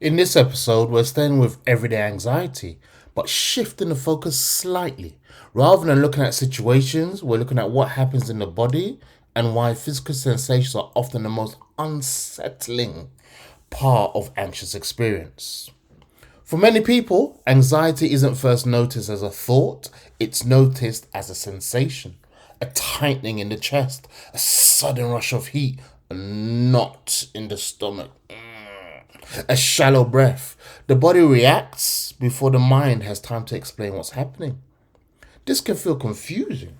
In this episode, we're staying with everyday anxiety, but shifting the focus slightly. Rather than looking at situations, we're looking at what happens in the body and why physical sensations are often the most unsettling part of anxious experience. For many people, anxiety isn't first noticed as a thought, it's noticed as a sensation. A tightening in the chest, a sudden rush of heat, a knot in the stomach, a shallow breath. The body reacts before the mind has time to explain what's happening. This can feel confusing,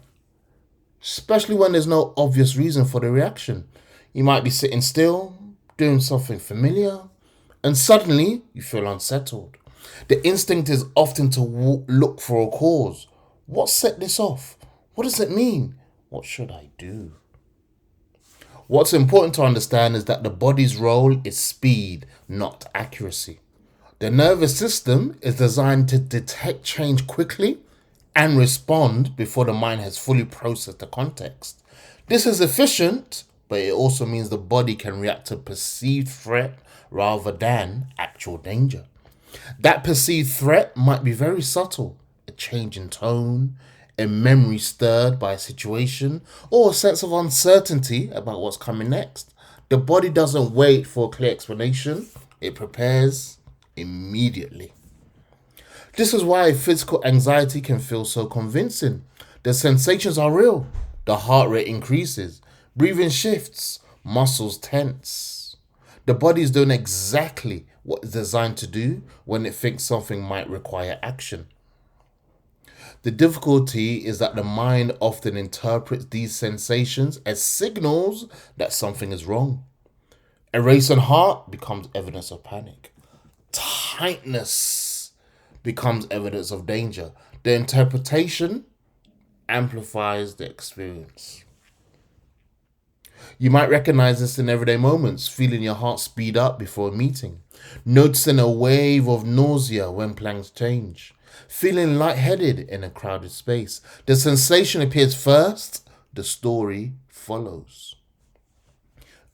especially when there's no obvious reason for the reaction. You might be sitting still, doing something familiar, and suddenly you feel unsettled. The instinct is often to look for a cause. What set this off? What does it mean? What should I do? What's important to understand is that the body's role is speed, not accuracy. The nervous system is designed to detect change quickly and respond before the mind has fully processed the context. This is efficient, but it also means the body can react to perceived threat rather than actual danger. That perceived threat might be very subtle, a change in tone, a memory stirred by a situation, or a sense of uncertainty about what's coming next. The body doesn't wait for a clear explanation, it prepares immediately. This is why physical anxiety can feel so convincing. The sensations are real, the heart rate increases, breathing shifts, muscles tense. The body is doing exactly what it's designed to do when it thinks something might require action. The difficulty is that the mind often interprets these sensations as signals that something is wrong. A racing heart becomes evidence of panic. Tightness becomes evidence of danger. The interpretation amplifies the experience. You might recognize this in everyday moments, feeling your heart speed up before a meeting, noticing a wave of nausea when plans change, feeling lightheaded in a crowded space. The sensation appears first, the story follows.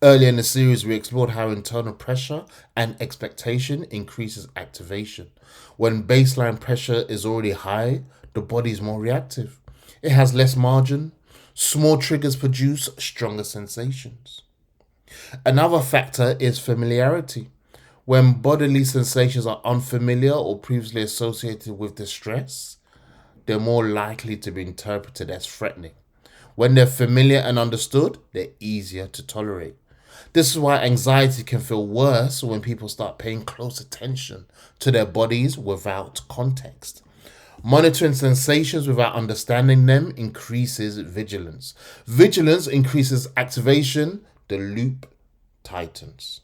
Earlier in the series, we explored how internal pressure and expectation increases activation. When baseline pressure is already high, the body is more reactive. It has less margin. Small triggers produce stronger sensations. Another factor is familiarity. When bodily sensations are unfamiliar or previously associated with distress, they're more likely to be interpreted as threatening. When they're familiar and understood, they're easier to tolerate. This is why anxiety can feel worse when people start paying close attention to their bodies without context. Monitoring sensations without understanding them increases vigilance. Vigilance increases activation, the loop tightens.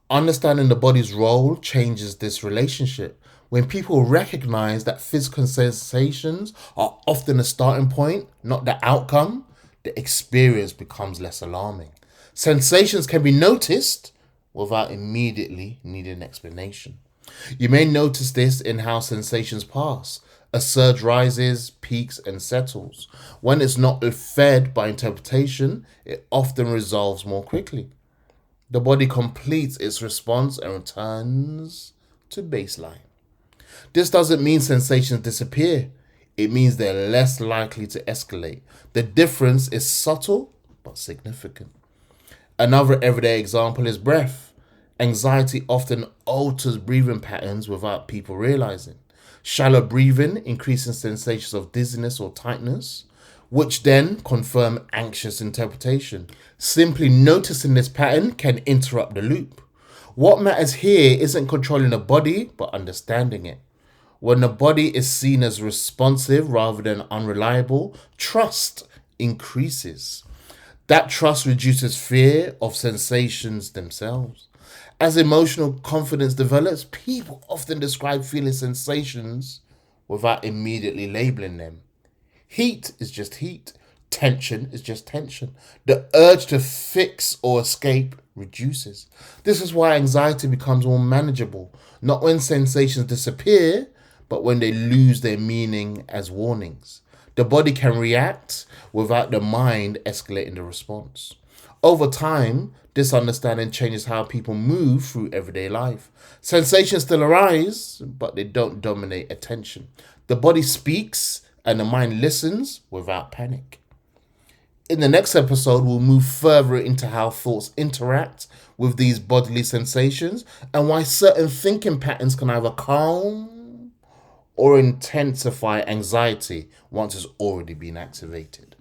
Understanding the body's role changes this relationship. When people recognize that physical sensations are often a starting point, not the outcome, the experience becomes less alarming. Sensations can be noticed without immediately needing an explanation. You may notice this in how sensations pass. A surge rises, peaks, and settles. When it's not fed by interpretation, it often resolves more quickly. The body completes its response and returns to baseline. This doesn't mean sensations disappear. It means they're less likely to escalate. The difference is subtle but significant. Another everyday example is breath. Anxiety often alters breathing patterns without people realizing. Shallow breathing increases sensations of dizziness or tightness, which then confirm anxious interpretation. Simply noticing this pattern can interrupt the loop. What matters here isn't controlling the body, but understanding it. When the body is seen as responsive rather than unreliable, trust increases. That trust reduces fear of sensations themselves. As emotional confidence develops, people often describe feeling sensations without immediately labeling them. Heat is just heat. Tension is just tension. The urge to fix or escape reduces. This is why anxiety becomes more manageable, not when sensations disappear, but when they lose their meaning as warnings. The body can react without the mind escalating the response. Over time, this understanding changes how people move through everyday life. Sensations still arise, but they don't dominate attention. The body speaks and the mind listens without panic. In the next episode, we'll move further into how thoughts interact with these bodily sensations and why certain thinking patterns can either calm or intensify anxiety once it's already been activated.